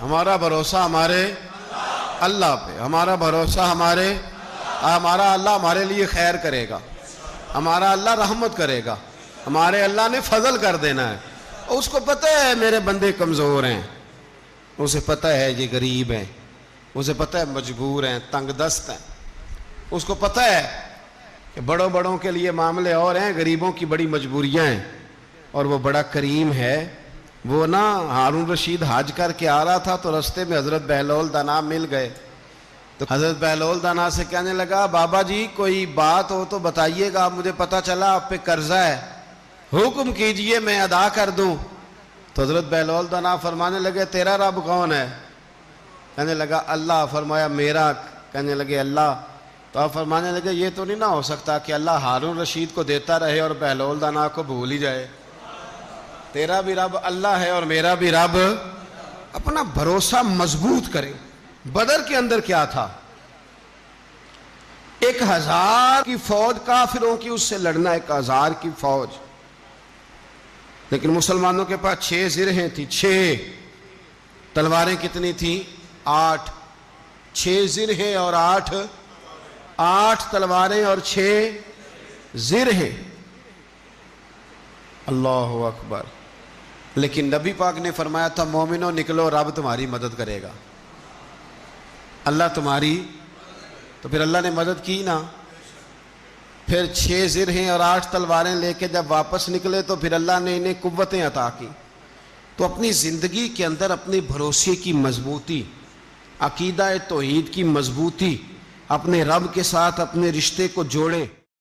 ہمارا بھروسہ ہمارے اللہ پہ، ہمارا بھروسہ ہمارا اللہ ہمارے لیے خیر کرے گا، ہمارا اللہ رحمت کرے گا، ہمارے اللہ نے فضل کر دینا ہے۔ اس کو پتہ ہے میرے بندے کمزور ہیں، اسے پتہ ہے یہ غریب ہیں، اسے پتہ ہے مجبور ہیں، تنگ دست ہیں، اس کو پتہ ہے کہ بڑوں کے لیے معاملے اور ہیں، غریبوں کی بڑی مجبوریاں ہیں، اور وہ بڑا کریم ہے۔ وہ نا ہارون رشید حج کر کے آ رہا تھا تو رستے میں حضرت بہلول دانا مل گئے، تو حضرت بہلول دانا سے کہنے لگا بابا جی کوئی بات ہو تو بتائیے گا، مجھے پتہ چلا آپ پہ قرضہ ہے، حکم کیجئے میں ادا کر دوں۔ تو حضرت بہلول دانا فرمانے لگے تیرا رب کون ہے؟ کہنے لگا اللہ۔ فرمایا میرا؟ کہنے لگے اللہ۔ تو آپ فرمانے لگے یہ تو نہیں نہ ہو سکتا کہ اللہ ہارون رشید کو دیتا رہے اور بہلول دانا کو بھول ہی جائے؟ تیرا بھی رب اللہ ہے اور میرا بھی رب۔ اپنا بھروسہ مضبوط کریں۔ بدر کے اندر کیا تھا؟ 1000 کی فوج کافروں کی، اس سے لڑنا 1000 کی فوج، لیکن مسلمانوں کے پاس 6 زرہیں تھی، 6 تلواریں کتنی تھی؟ 8۔ 6 زرہیں اور 8 تلواریں اور 6 زرہیں۔ اللہ اکبر۔ لیکن نبی پاک نے فرمایا تھا مومنوں نکلو، رب تمہاری مدد کرے گا، اللہ تمہاری۔ تو پھر اللہ نے مدد کی نا۔ پھر 6 زرہیں اور 8 تلواریں لے کے جب واپس نکلے تو پھر اللہ نے انہیں قوتیں عطا کی۔ تو اپنی زندگی کے اندر اپنے بھروسے کی مضبوطی، عقیدہ توحید کی مضبوطی، اپنے رب کے ساتھ اپنے رشتے کو جوڑیں۔